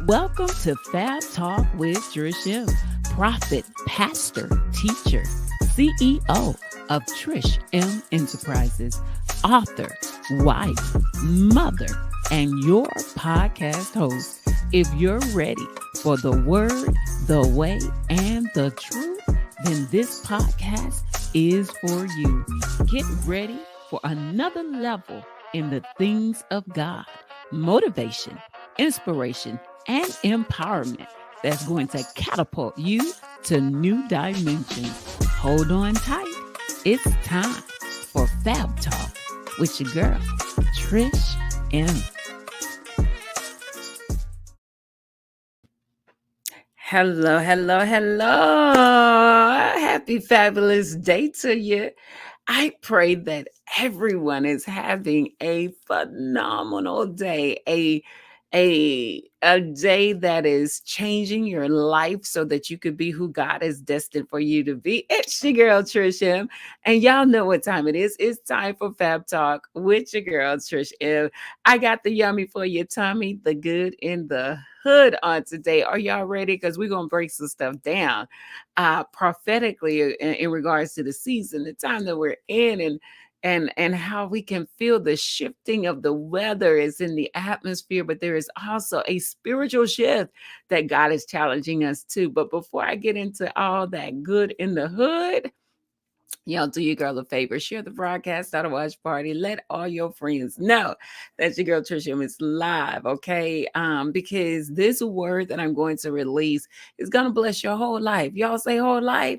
Welcome to Fab Talk with Trish M, prophet, pastor, teacher, CEO of Trish M Enterprises, author, wife, mother, and your podcast host. If you're ready for the word, the way, and the truth, then this podcast is for you. Get ready for another level in the things of God, motivation, inspiration, and empowerment that's going to catapult you to new dimensions. Hold on tight. It's time for Fab Talk with your girl, Trish M. Hello, hello, hello. Happy fabulous day to you. I pray that everyone is having a phenomenal day, a day that is changing your life so that you could be who God has destined for you to be. It's your girl Trish M, and y'all know what time it is. It's time for Fab Talk with your girl Trish M. I got the yummy for your tummy, the good in the hood on today. Are y'all ready? Because we're gonna break some stuff down prophetically in regards to the season, the time that we're in, and how we can feel the shifting of the weather is in the atmosphere, but there is also a spiritual shift that God is challenging us to. But before I get into all that good in the hood, y'all do your girl a favor. Share the broadcast, start a watch party. Let all your friends know that your girl Tricia is live, okay? Because this word that I'm going to release is gonna bless your whole life. Y'all say whole life,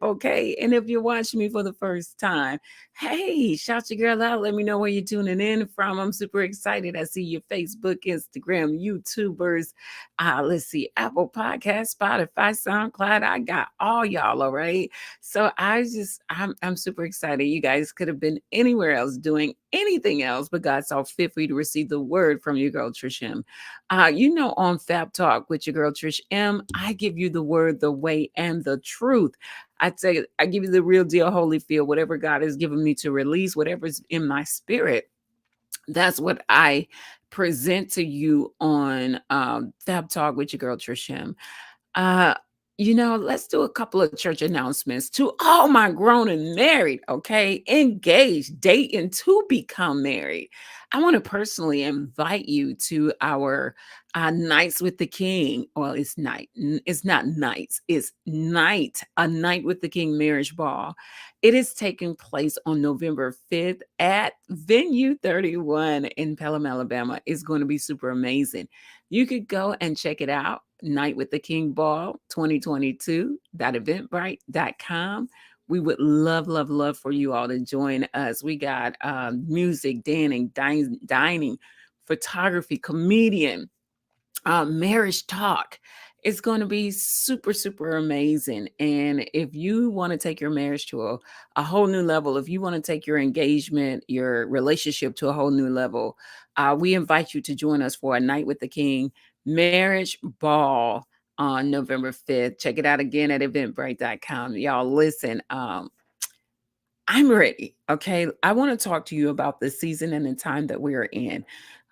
okay? And if you're watching me for the first time, hey, shout your girl out. Let me know where you're tuning in from. I'm super excited. I see your Facebook, Instagram, YouTubers. Let's see, Apple Podcast, Spotify, SoundCloud. I got all y'all, all right? So I'm super excited. You guys could have been anywhere else doing anything else, but God saw fit for you to receive the word from your girl Trish M. On Fab Talk with your girl Trish M, I give you the word, the way, and the truth. I give you the real deal, holy feel, whatever God has given me to release, whatever's in my spirit. That's what I present to you on Fab Talk with your girl Trish M. Uh, let's do a couple of church announcements to all my grown and married, okay? Engaged, dating to become married. I want to personally invite you to our Nights with the King. Well, it's night. It's not nights. It's night. A Night with the King marriage ball. It is taking place on November 5th at Venue 31 in Pelham, Alabama. It's going to be super amazing. You could go and check it out. Night with the King Ball 2022.eventbrite.com. We would love, love, love for you all to join us. We got music, dining, photography, comedian, marriage talk. It's going to be super, super amazing. And if you want to take your marriage to a whole new level, if you want to take your engagement, your relationship to a whole new level, we invite you to join us for a Night with the King marriage ball on November 5th. Check it out again at eventbrite.com. Y'all listen, I'm ready. Okay. I want to talk to you about the season and the time that we are in.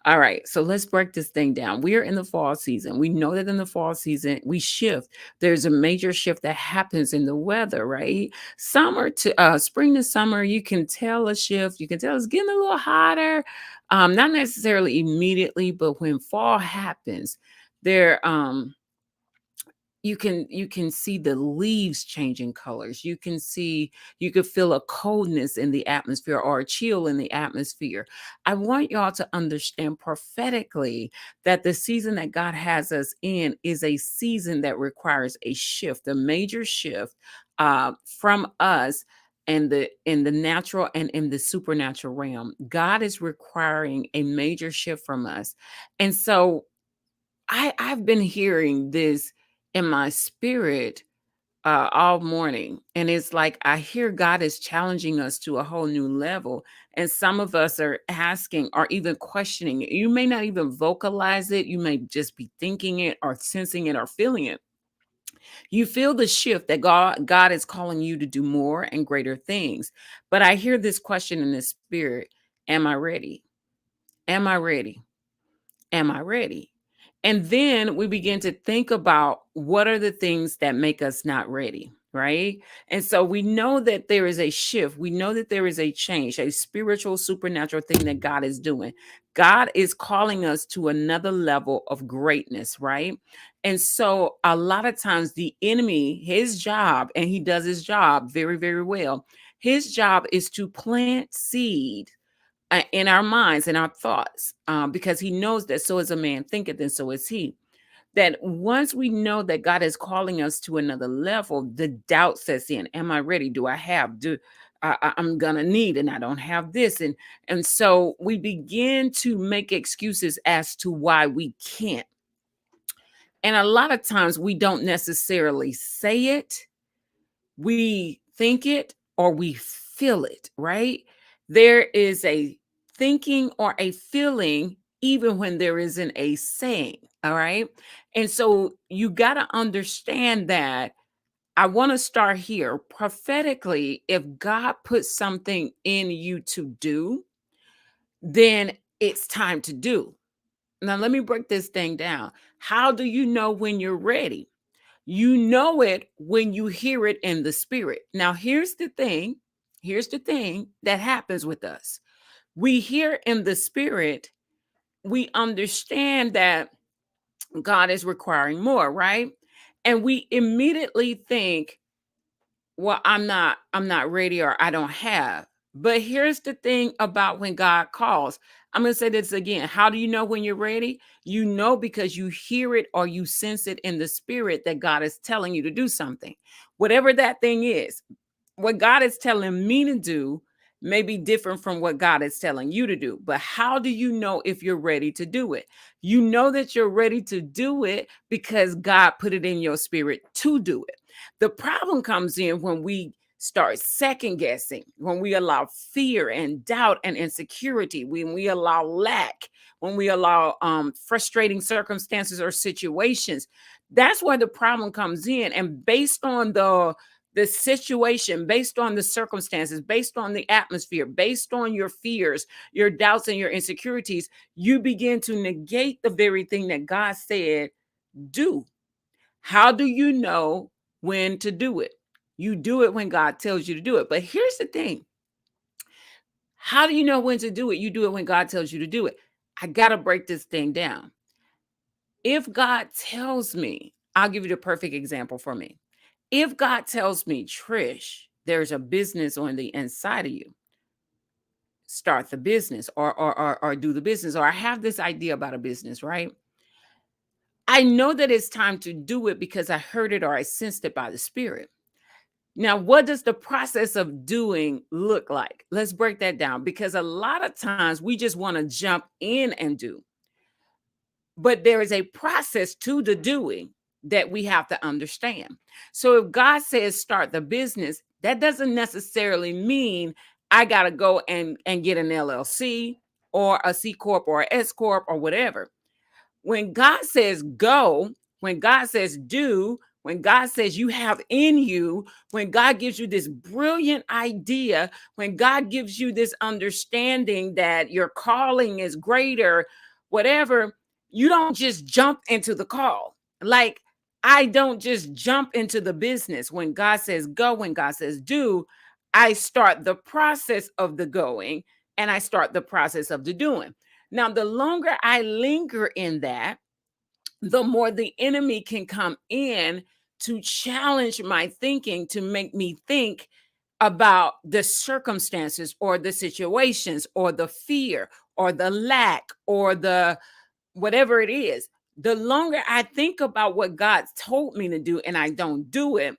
All right. So let's break this thing down. We are in the fall season. We know that in the fall season, we shift. There's a major shift that happens in the weather, right? Summer to spring to summer, you can tell a shift. You can tell it's getting a little hotter. Not necessarily immediately, but when fall happens, there you can see the leaves changing colors. You could feel a coldness in the atmosphere or a chill in the atmosphere. I want y'all to understand prophetically that the season that God has us in is a season that requires a shift, a major shift from us and in the natural and in the supernatural realm. God is requiring a major shift from us. And so I've been hearing this in my spirit all morning, and it's like I hear God is challenging us to a whole new level, and some of us are asking or even questioning it. You may not even vocalize it. You may just be thinking it or sensing it or feeling it. You feel the shift that God is calling you to do more and greater things. But I hear this question in the spirit: Am I ready? Am I ready? Am I ready? And then we begin to think about what are the things that make us not ready, right? And so we know that there is a shift. We know that there is a change, a spiritual, supernatural thing that God is doing. God is calling us to another level of greatness, right? And so a lot of times the enemy, his job, and he does his job very, very well, his job is to plant seed in our minds and our thoughts, because he knows that so as a man thinketh, and so is he. That once we know that God is calling us to another level, the doubt sets in. Am I ready? Do I have? I'm gonna need, and I don't have this, and so we begin to make excuses as to why we can't. And a lot of times we don't necessarily say it, we think it or we feel it, right? There is a thinking or a feeling even when there isn't a saying, all right? And so you got to understand that. I want to start here prophetically. If God puts something in you to do, then it's time to do. Now, let me break this thing down. How do you know when you're ready? You know it when you hear it in the spirit. Now, here's the thing. Here's the thing that happens with us. We hear in the spirit, we understand that God is requiring more, right? And we immediately think, well, I'm not ready, or I don't have. But here's the thing about when God calls. I'm going to say this again. How do you know when you're ready? You know because you hear it or you sense it in the spirit that God is telling you to do something. Whatever that thing is, what God is telling me to do may be different from what God is telling you to do. But how do you know if you're ready to do it? You know that you're ready to do it because God put it in your spirit to do it. The problem comes in when we start second guessing, when we allow fear and doubt and insecurity, when we allow lack, when we allow frustrating circumstances or situations. That's where the problem comes in. And based on the situation, based on the circumstances, based on the atmosphere, based on your fears, your doubts, and your insecurities, you begin to negate the very thing that God said do. How do you know when to do it? You do it when God tells you to do it. But here's the thing. How do you know when to do it? You do it when God tells you to do it. I got to break this thing down. If God tells me, I'll give you the perfect example for me. If God tells me, Trish, there's a business on the inside of you, start the business, or do the business, or I have this idea about a business, right? I know that it's time to do it because I heard it or I sensed it by the Spirit. Now, what does the process of doing look like? Let's break that down, because a lot of times we just want to jump in and do. But there is a process to the doing that we have to understand. So if God says start the business, that doesn't necessarily mean I got to go and get an LLC or a C corp or a S corp or whatever. When God says go, when God says do, when God says you have in you, when God gives you this brilliant idea, when God gives you this understanding that your calling is greater, whatever, you don't just jump into the call. Like, I don't just jump into the business. When God says go, when God says do, I start the process of the going and I start the process of the doing. Now, the longer I linger in that, the more the enemy can come in to challenge my thinking, to make me think about the circumstances or the situations or the fear or the lack or the whatever it is. The longer I think about what God told me to do and I don't do it,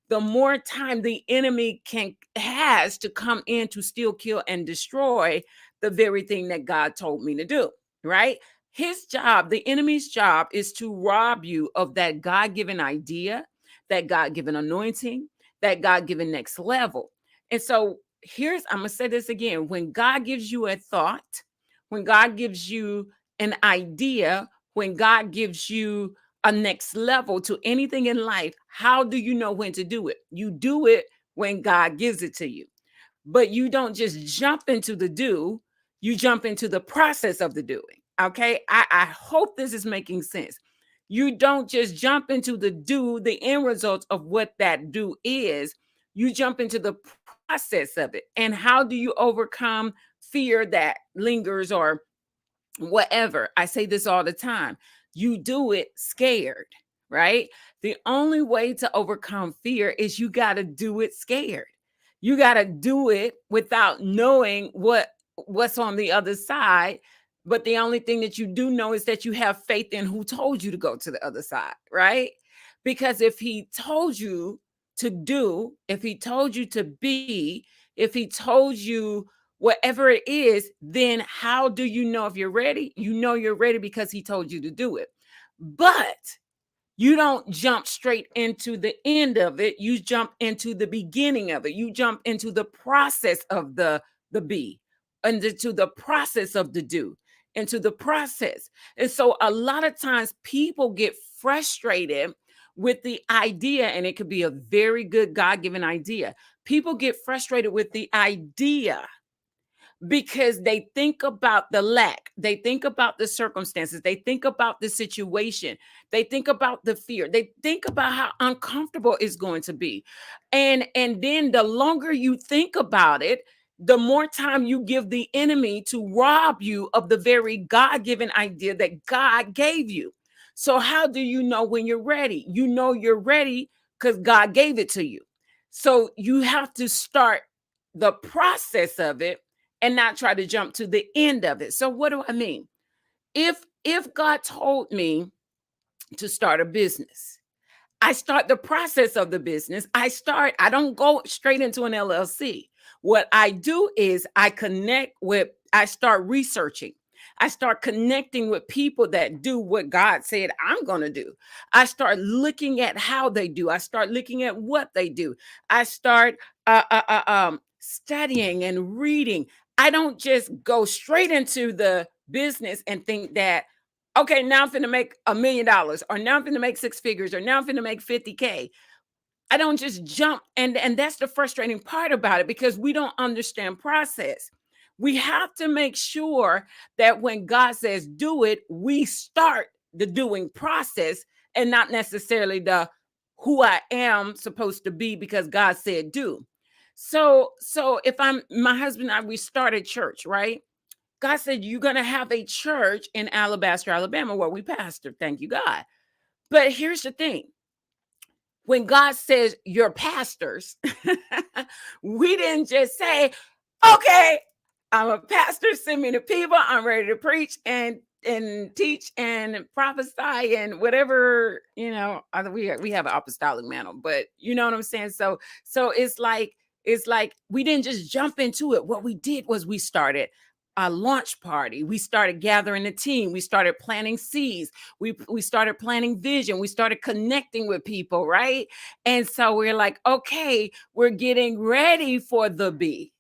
the more time the enemy can has to come in to steal, kill, and destroy the very thing that God told me to do, right? His job, the enemy's job, is to rob you of that God-given idea, that God-given anointing, that God-given next level. And so I'm gonna say this again. When God gives you a thought, when God gives you an idea, when God gives you a next level to anything in life, how do you know when to do it? You do it when God gives it to you. But you don't just jump into the do, you jump into the process of the doing. Okay. I hope this is making sense. You don't just jump into the do, the end result of what that do is. You jump into the process of it. And how do you overcome fear that lingers or whatever? I say this all the time. You do it scared, right? The only way to overcome fear is you got to do it scared. You got to do it without knowing what's on the other side. But the only thing that you do know is that you have faith in who told you to go to the other side, right? Because if he told you to do, if he told you to be, if he told you whatever it is, then how do you know if you're ready? You know you're ready because he told you to do it. But you don't jump straight into the end of it. You jump into the beginning of it. You jump into the process of the be, and into the process of the do, into the process. And so a lot of times people get frustrated with the idea, and it could be a very good God-given idea. People get frustrated with the idea because they think about the lack, they think about the circumstances, they think about the situation, they think about the fear, they think about how uncomfortable it's going to be. And then the longer you think about it, the more time you give the enemy to rob you of the very God-given idea that God gave you. So how do you know when you're ready? You know you're ready because God gave it to you. So you have to start the process of it and not try to jump to the end of it. So what do I mean? If God told me to start a business, I start the process of the business. I don't go straight into an LLC. What I do is I start researching. I start connecting with people that do what God said I'm going to do. I start looking at how they do. I start looking at what they do. I start studying and reading. I don't just go straight into the business and think that, okay, now I'm finna make $1 million, or now I'm finna make six figures, or now I'm finna make 50K. I don't just jump. And that's the frustrating part about it, because we don't understand process. We have to make sure that when God says do it, we start the doing process and not necessarily the who I am supposed to be because God said do. So if I'm my husband and I, we started church, right? God said, you're going to have a church in Alabaster, Alabama, where we pastor. Thank you, God. But here's the thing, when God says you're pastors, we didn't just say, okay, I'm a pastor, send me the people, I'm ready to preach and teach and prophesy and whatever, we have an apostolic mantle, but you know what I'm saying? So it's like we didn't just jump into it. What we did was we started a launch party. We started gathering a team. We started planting seeds. We started planning vision. We started connecting with people, right? And so we're like, okay, we're getting ready for the B.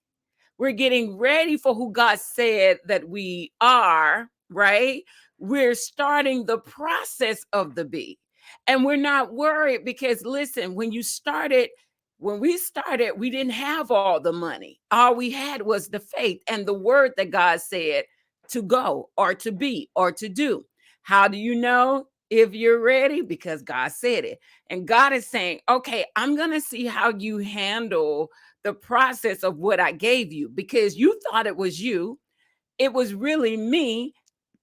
We're getting ready for who God said that we are, right? We're starting the process of the B. And we're not worried because listen, when we started, we didn't have all the money. All we had was the faith and the word that God said to go or to be or to do. How do you know if you're ready? Because God said it. And God is saying, okay, I'm going to see how you handle the process of what I gave you, because you thought it was you. It was really me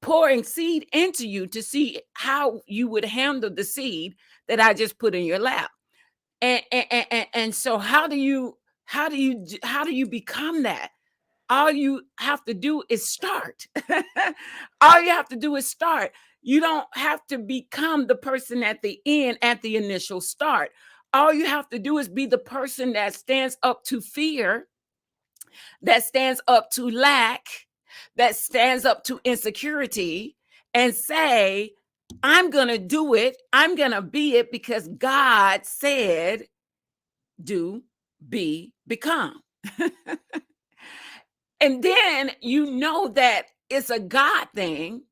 pouring seed into you to see how you would handle the seed that I just put in your lap. And so how do you become that? All you have to do is start. All you have to do is start. You don't have to become the person at the end, at the initial start. All you have to do is be the person that stands up to fear, that stands up to lack, that stands up to insecurity, and say, I'm going to do it. I'm going to be it because God said, do, be, become. And then you know that it's a God thing,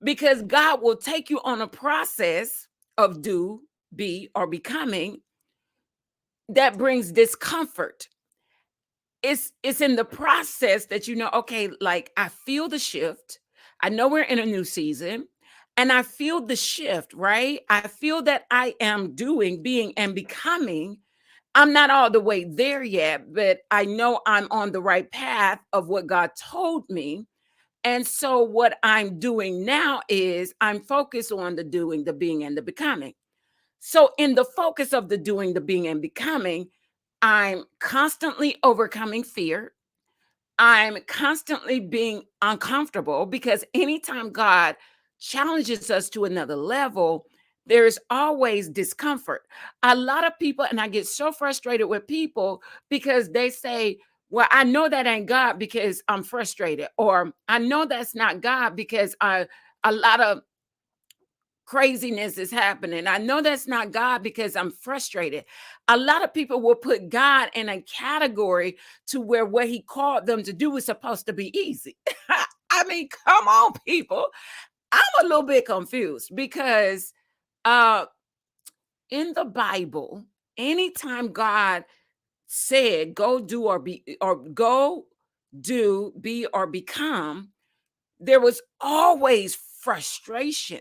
because God will take you on a process of do, be, or becoming that brings discomfort. It's in the process that you know, okay, like I feel the shift. I know we're in a new season, and I feel the shift, right? I feel that I am doing, being, and becoming. I'm not all the way there yet, but I know I'm on the right path of what God told me. And so, what I'm doing now is I'm focused on the doing, the being, and the becoming. So, in the focus of the doing, the being, and becoming, I'm constantly overcoming fear. I'm constantly being uncomfortable because anytime God challenges us to another level, there's always discomfort. A lot of people, and I get so frustrated with people because they say, well, I know that ain't God because I'm frustrated, or I know that's not God because a lot of craziness is happening. I know that's not God because I'm frustrated. A lot of people will put God in a category to where what he called them to do is supposed to be easy. I mean, come on, people. I'm a little bit confused because uh in the Bible, anytime God said go do or be or go do, be or become, there was always frustration.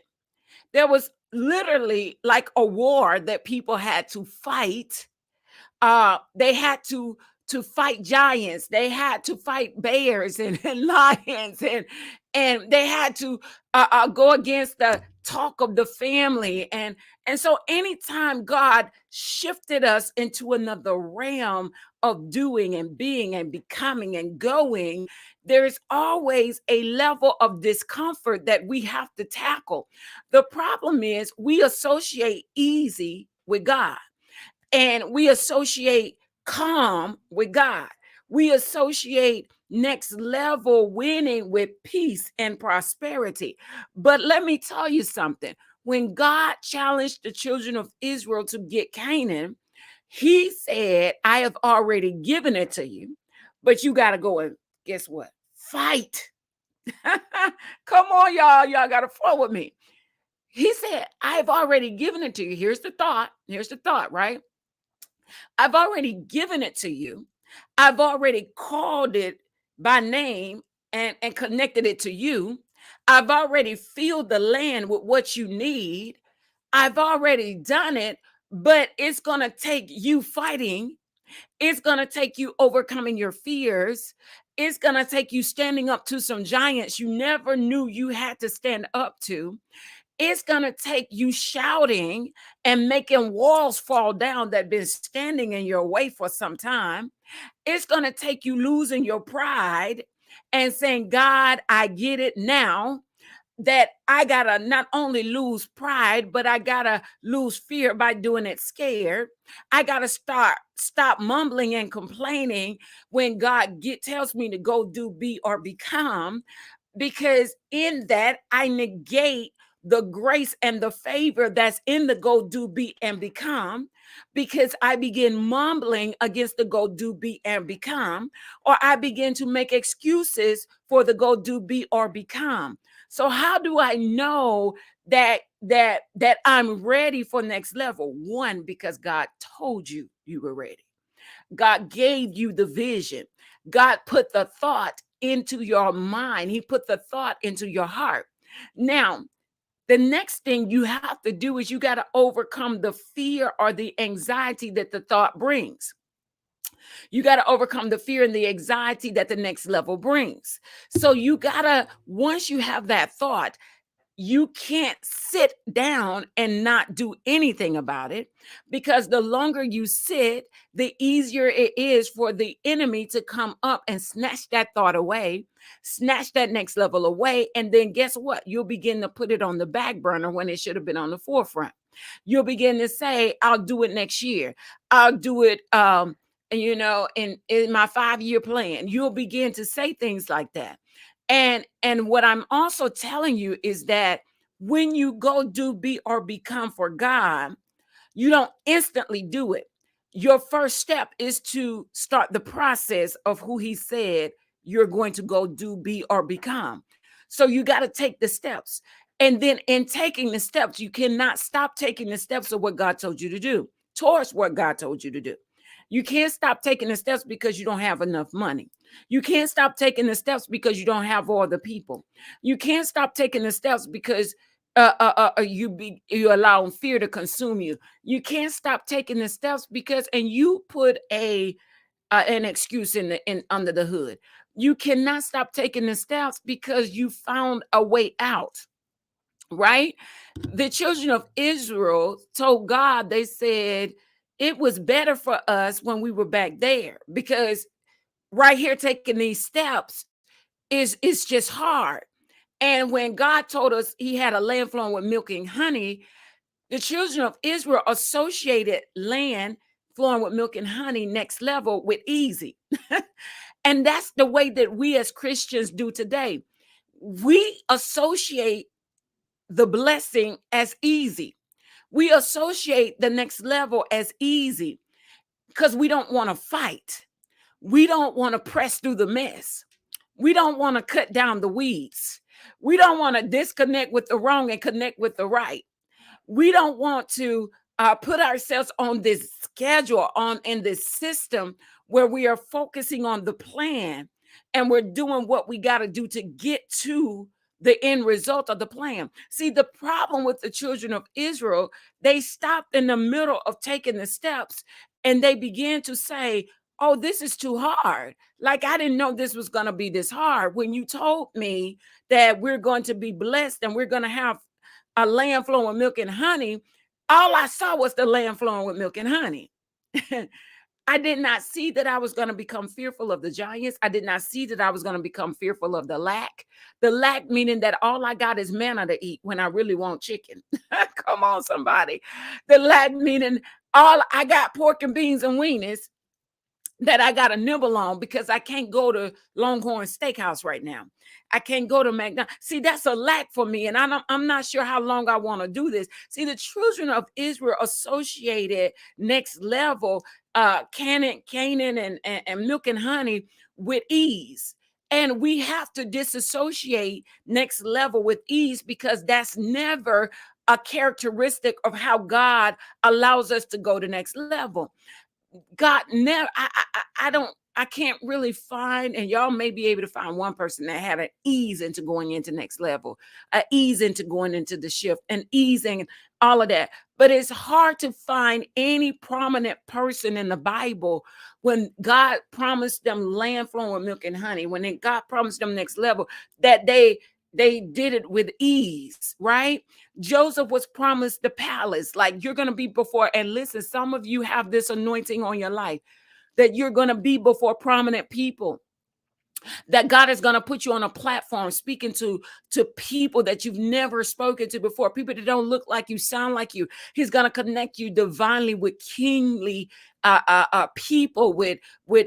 There was literally like a war that people had to fight. They had to fight giants. They had to fight bears and lions, and they had to go against the talk of the family. And so anytime God shifted us into another realm of doing and being and becoming and going, there's always a level of discomfort that we have to tackle. The problem is we associate easy with God, and we associate calm with God. We associate next level winning with peace and prosperity. But let me tell you something. When God challenged the children of Israel to get Canaan, he said, I have already given it to you, but you got to go and guess what? Fight. Come on, y'all. Y'all got to flow with me. He said, I have already given it to you. Here's the thought. Here's the thought, right? I've already given it to you. I've already called it by name and connected it to you. I've already filled the land with what you need. I've already done it, but it's going to take you fighting. It's going to take you overcoming your fears. It's going to take you standing up to some giants you never knew you had to stand up to. It's going to take you shouting and making walls fall down that been standing in your way for some time. It's going to take you losing your pride and saying, God, I get it now that I got to not only lose pride, but I got to lose fear by doing it scared. I got to stop mumbling and complaining when God tells me to go do, be, or become, because in that I negate the grace and the favor that's in the go do be and become, because I begin mumbling against the go do be and become, or I begin to make excuses for the go do be or become. So how do I know that I'm ready for next level? One, because God told you you were ready. God gave you the vision. God put the thought into your mind. He put the thought into your heart. Now, the next thing you have to do is you got to overcome the fear or the anxiety that the thought brings. You got to overcome the fear and the anxiety that the next level brings. So you got to, once you have that thought, you can't sit down and not do anything about it, because the longer you sit, the easier it is for the enemy to come up and snatch that thought away, snatch that next level away. And then guess what? You'll begin to put it on the back burner when it should have been on the forefront. You'll begin to say, I'll do it next year. I'll do it, in my 5-year plan. You'll begin to say things like that. And what I'm also telling you is that when you go do, be, or become for God, you don't instantly do it. Your first step is to start the process of who he said you're going to go do, be, or become. So you got to take the steps. And then in taking the steps, you cannot stop taking the steps of what God told you to do, towards what God told you to do. You can't stop taking the steps because you don't have enough money. You can't stop taking the steps because you don't have all the people. You can't stop taking the steps because you allowing fear to consume you. You can't stop taking the steps because and you put an excuse in the in under the hood. You cannot stop taking the steps because you found a way out, right? The children of Israel told God, they said, it was better for us when we were back there because right here taking these steps is just hard. And when God told us he had a land flowing with milk and honey, the children of Israel associated land flowing with milk and honey next level with easy. And that's the way that we as Christians do today. We associate the blessing as easy. We associate the next level as easy because we don't want to fight. We don't want to press through the mess. We don't want to cut down the weeds. We don't want to disconnect with the wrong and connect with the right. We don't want to put ourselves on this schedule, on in this system where we are focusing on the plan and we're doing what we got to do to get to the end result of the plan. See, the problem with the children of Israel, they stopped in the middle of taking the steps and they began to say, oh, this is too hard. Like, I didn't know this was going to be this hard. When you told me that we're going to be blessed and we're going to have a land flowing with milk and honey, all I saw was the land flowing with milk and honey. I did not see that I was going to become fearful of the giants. I did not see that I was going to become fearful of the lack. The lack meaning that all I got is manna to eat when I really want chicken. Come on, somebody. The lack meaning all I got pork and beans and weenies that I got to nibble on because I can't go to Longhorn Steakhouse right now. I can't go to McDonald's. See, that's a lack for me, and I'm not sure how long I want to do this. See, the children of Israel associated next level Canaan and milk and honey with ease. And we have to disassociate next level with ease because that's never a characteristic of how God allows us to go to next level. God never, I can't really find, and y'all may be able to find one person that had an ease into going into next level, an ease into going into the shift, an easing, all of that. But it's hard to find any prominent person in the Bible when God promised them land flowing with milk and honey, when God promised them next level, that they did it with ease, right? Joseph was promised the palace, like you're going to be before. And listen, some of you have this anointing on your life that you're going to be before prominent people, that God is going to put you on a platform speaking to people that you've never spoken to before, people that don't look like you, sound like you. He's going to connect you divinely with kingly people, with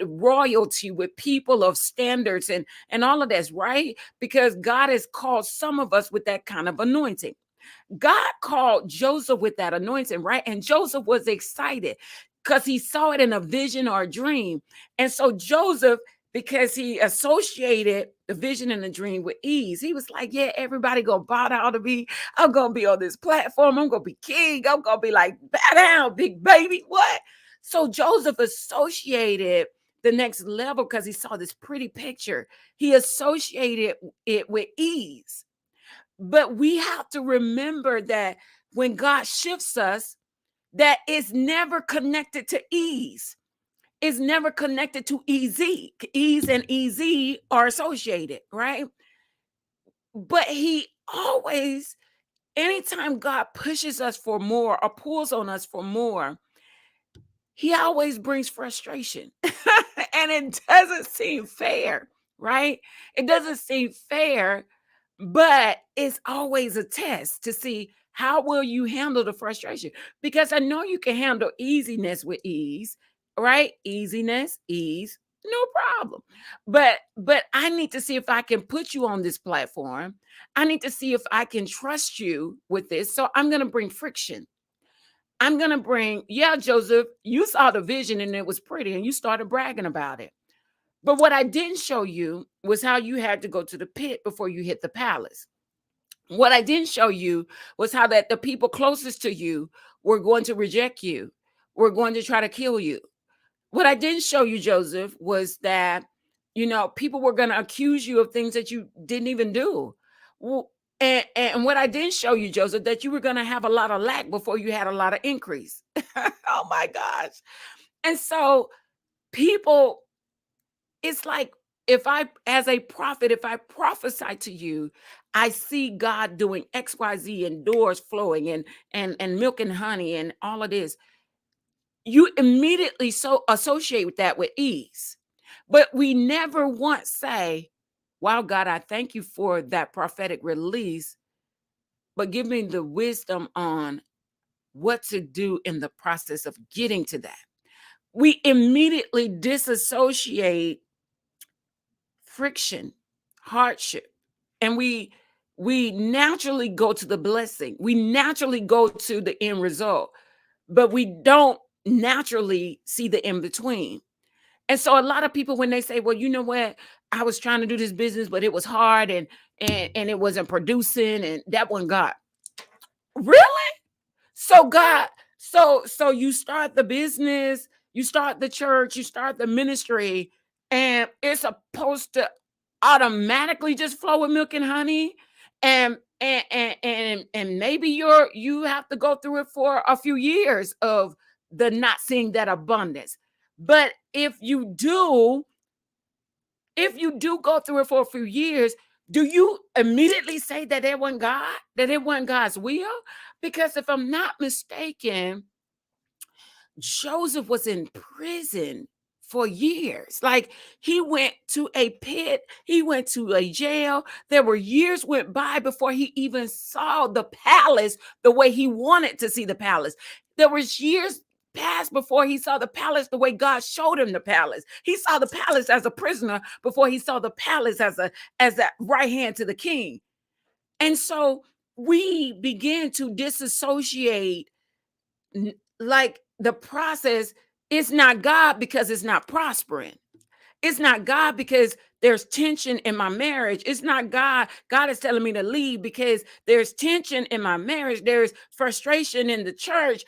royalty, with people of standards and all of this, right? Because God has called some of us with that kind of anointing. God called Joseph with that anointing, right? And Joseph was excited because he saw it in a vision or a dream. And so Joseph, because he associated the vision and the dream with ease, he was like, yeah, everybody gonna bow down to me. I'm gonna be on this platform. I'm gonna be king. I'm gonna be like, bow down, big baby. What? So Joseph associated the next level because he saw this pretty picture. He associated it with ease. But we have to remember that when God shifts us, that is never connected to ease. It's never connected to easy. Ease and easy are associated, right? But he always, anytime God pushes us for more or pulls on us for more, he always brings frustration. And it doesn't seem fair, right? It doesn't seem fair, but it's always a test to see how will you handle the frustration. Because I know you can handle easiness with ease, right? Easiness, ease, no problem. But I need to see if I can put you on this platform. I need to see if I can trust you with this. So I'm going to bring friction. I'm going to bring, yeah, Joseph, you saw the vision and it was pretty and you started bragging about it. But what I didn't show you was how you had to go to the pit before you hit the palace. What I didn't show you was how that the people closest to you were going to reject you, were going to try to kill you, What I didn't show you, Joseph, was that, people were going to accuse you of things that you didn't even do. Well, and what I didn't show you, Joseph, that you were going to have a lot of lack before you had a lot of increase. Oh my gosh. And so people, it's like, if I, as a prophet, if I prophesy to you, I see God doing XYZ and doors flowing and milk and honey and all of this, you immediately so associate with that with ease. But we never once say, wow, God, I thank you for that prophetic release, but give me the wisdom on what to do in the process of getting to that. We immediately disassociate friction, hardship, and we naturally go to the blessing. We naturally go to the end result, but we don't naturally see the in between. And so a lot of people, when they say, well, you know what, I was trying to do this business, but it was hard and it wasn't producing, and that one got really. So God, so you start the business, you start the church, you start the ministry, and it's supposed to automatically just flow with milk and honey. And maybe you have to go through it for a few years of the not seeing that abundance. But if you do go through it for a few years, do you immediately say that it wasn't God, that it wasn't God's will? Because if I'm not mistaken, Joseph was in prison for years. Like, he went to a pit, he went to a jail. There were years went by before he even saw the palace the way he wanted to see the palace. There was years passed before he saw the palace the way God showed him the palace. He saw the palace as a prisoner before he saw the palace as a right hand to the king. And so we begin to disassociate, like, the process is not God because it's not prospering. It's not God because there's tension in my marriage. It's not God. God is telling me to leave because there's tension in my marriage. There's frustration in the church.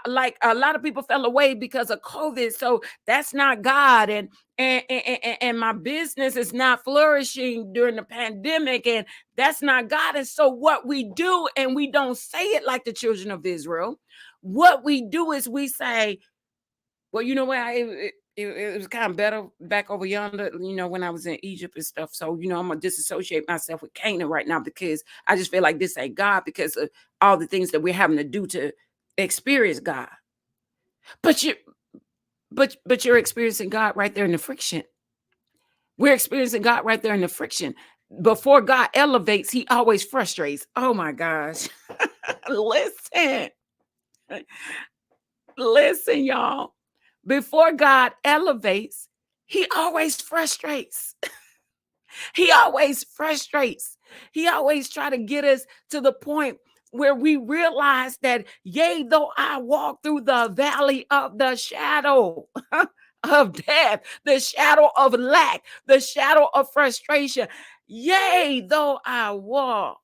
Like, a lot of people fell away because of COVID. So that's not God. And my business is not flourishing during the pandemic. And that's not God. And so what we do, and we don't say it like the children of Israel, what we do is we say, well, you know what? It was kind of better back over yonder, when I was in Egypt and stuff. So, I'm going to disassociate myself with Canaan right now because I just feel like this ain't God because of all the things that we're having to do to experience God. But you're experiencing God right there in the friction. We're experiencing God right there in the friction. Before God elevates, he always frustrates. Oh my gosh. Listen. Listen, y'all. Before God elevates, he always frustrates. He always frustrates. He always try to get us to the point where we realize that, yea, though I walk through the valley of the shadow of death, the shadow of lack, the shadow of frustration, yea, though I walk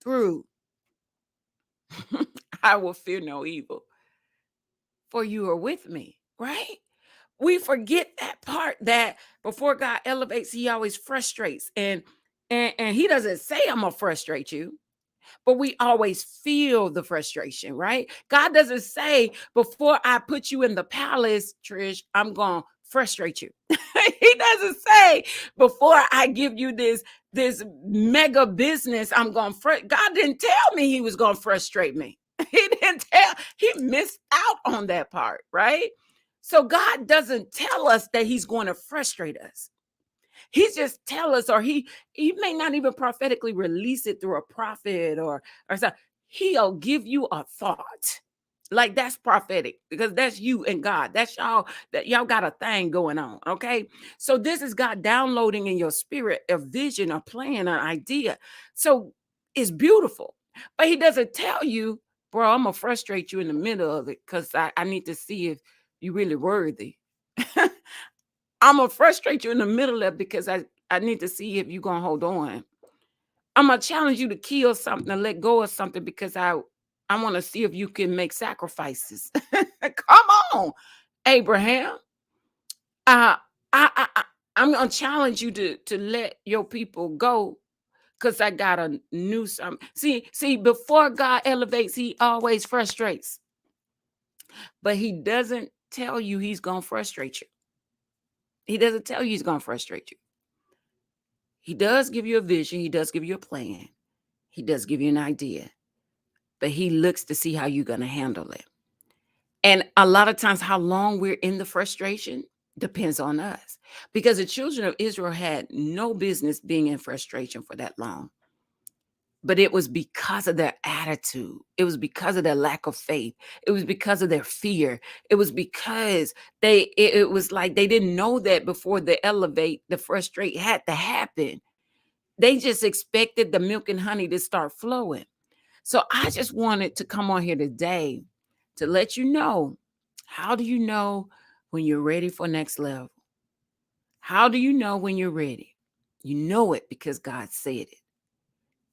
through, I will fear no evil, for you are with me, right? We forget that part, that before God elevates, he always frustrates. And he doesn't say, I'm gonna frustrate you, but we always feel the frustration, right? God doesn't say, before I put you in the palace, Trish, I'm gonna frustrate you. He doesn't say, before I give you this mega business, I'm gonna God didn't tell me he was gonna frustrate me. He missed out on that part, right? So God doesn't tell us that he's going to frustrate us. He just tell us, or he may not even prophetically release it through a prophet or something. He'll give you a thought. Like, that's prophetic because that's you and God. That's y'all, that y'all got a thing going on. Okay. So this is God downloading in your spirit a vision, a plan, an idea. So it's beautiful. But he doesn't tell you, bro, I'm gonna frustrate you in the middle of it because I need to see if you really worthy. I'm gonna frustrate you in the middle of it because I need to see if you're gonna hold on. I'm gonna challenge you to kill something and let go of something because I want to see if you can make sacrifices. Come on, Abraham. Uh, I'm gonna challenge you to let your people go, cause I got a new something. See, before God elevates, He always frustrates, but He doesn't tell you He's gonna frustrate you. He doesn't tell you He's gonna frustrate you. He does give you a vision. He does give you a plan. He does give you an idea, but He looks to see how you're gonna handle it. And a lot of times, how long we're in the frustration depends on us, because the children of Israel had no business being in frustration for that long. But it was because of their attitude. It was because of their lack of faith. It was because of their fear. It was because it was like they didn't know that before the elevate, the frustrate had to happen. They just expected the milk and honey to start flowing. So I just wanted to come on here today to let you know, how do you know when you're ready for next level? How do you know when you're ready? You know it because God said it.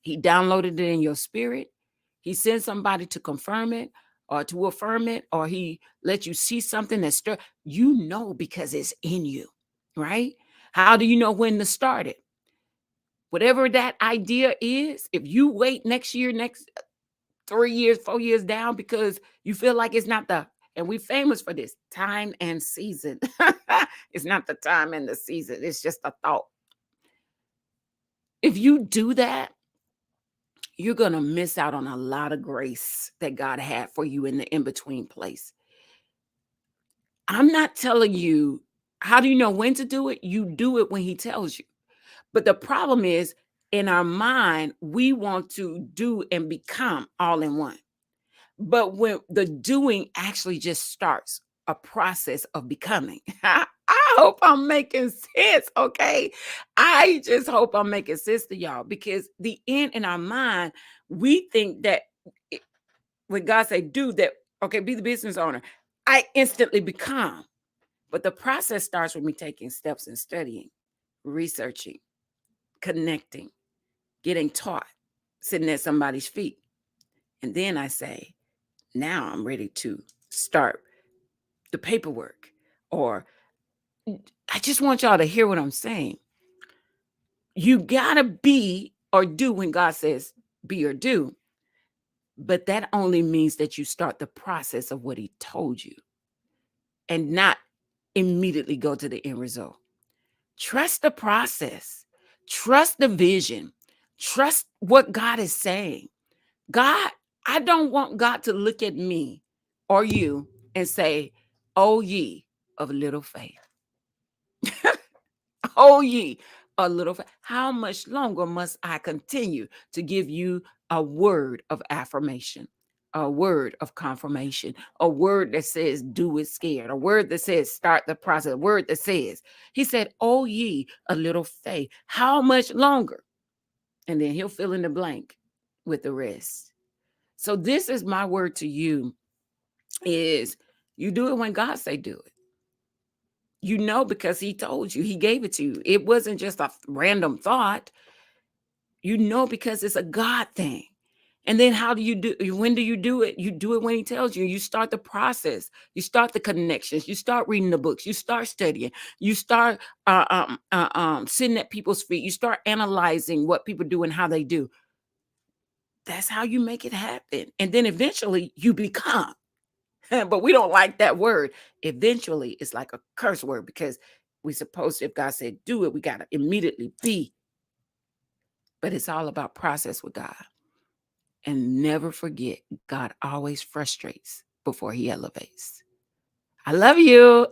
He downloaded it in your spirit. He sent somebody to confirm it or to affirm it, or He let you see something that stir. You know because it's in you, right? How do you know when to start it? Whatever that idea is, if you wait next year, next 3 years, 4 years down because you feel like it's not the, and we famous for this, time and season. It's not the time and the season. It's just a thought. If you do that, you're going to miss out on a lot of grace that God had for you in the in-between place. I'm not telling you, how do you know when to do it? You do it when He tells you. But the problem is, in our mind, we want to do and become all in one. But when the doing actually just starts a process of becoming. I hope I'm making sense, okay? I just hope I'm making sense to y'all, because the end in our mind, we think that when God say do that, okay, be the business owner, I instantly become. But the process starts with me taking steps and studying, researching, connecting, getting taught, sitting at somebody's feet. And then I say, now I'm ready to start the paperwork. Or I just want y'all to hear what I'm saying. You gotta be or do when God says be or do. But that only means that you start the process of what He told you and not immediately go to the end result. Trust the process. Trust the vision. Trust what God is saying. God, I don't want God to look at me or you and say, "Oh, ye of little faith." Oh, ye a little faith. How much longer must I continue to give you a word of affirmation, a word of confirmation, a word that says do it scared, a word that says start the process, a word that says, He said, "Oh, ye a little faith." How much longer? And then He'll fill in the blank with the rest. So this is my word to you, is you do it when God say do it. You know, because He told you, He gave it to you. It wasn't just a random thought. You know, because it's a God thing. And then how do you do? When do you do it? You do it when He tells you. You start the process. You start the connections. You start reading the books. You start studying. You start sitting at people's feet. You start analyzing what people do and how they do. That's how you make it happen. And then eventually you become. But we don't like that word. Eventually, it's like a curse word, because we supposed to, if God said do it, we got to immediately be. But it's all about process with God. And never forget, God always frustrates before He elevates. I love you.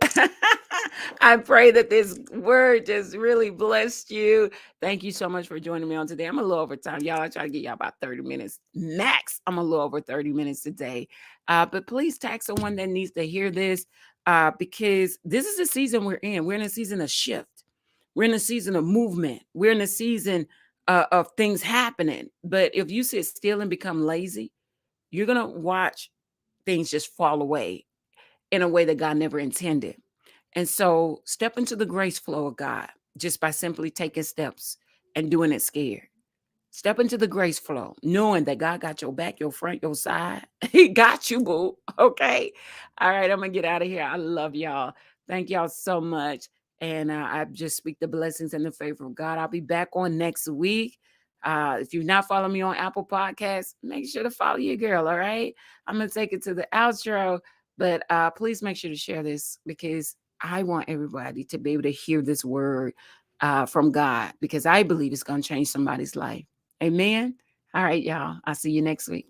I pray that this word just really blessed you. Thank you so much for joining me on today. I'm a little over time. Y'all, I try to get y'all about 30 minutes max. I'm a little over 30 minutes today. But please tag someone that needs to hear this, because this is the season we're in. We're in a season of shift. We're in a season of movement. We're in a season of things happening. But if you sit still and become lazy, you're going to watch things just fall away in a way that God never intended. And so step into the grace flow of God just by simply taking steps and doing it scared. Step into the grace flow, knowing that God got your back, your front, your side. He got you, boo. Okay. All right. I'm going to get out of here. I love y'all. Thank y'all so much. And I just speak the blessings and the favor of God. I'll be back on next week. If you're not following me on Apple Podcasts, make sure to follow your girl, all right? I'm going to take it to the outro, but please make sure to share this because I want everybody to be able to hear this word from God because I believe it's going to change somebody's life. Amen? All right, y'all. I'll see you next week.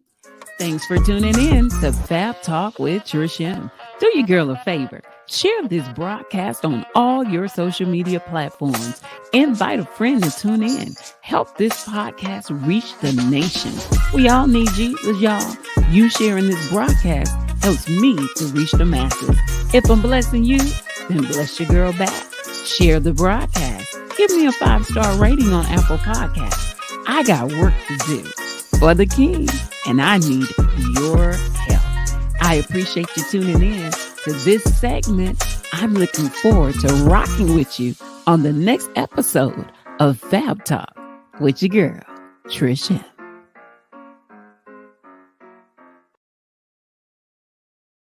Thanks for tuning in to Fab Talk with Trish M. Do your girl a favor. Share this broadcast on all your social media platforms. Invite a friend to tune in. Help this podcast reach the nation. We all need Jesus, y'all. You sharing this broadcast helps me to reach the masses. If I'm blessing you, then bless your girl back. Share the broadcast. Give me a 5-star rating on Apple Podcasts. I got work to do for the King, and I need your help. I appreciate you tuning in to this segment. I'm looking forward to rocking with you on the next episode of Fab Talk with your girl, Trish M.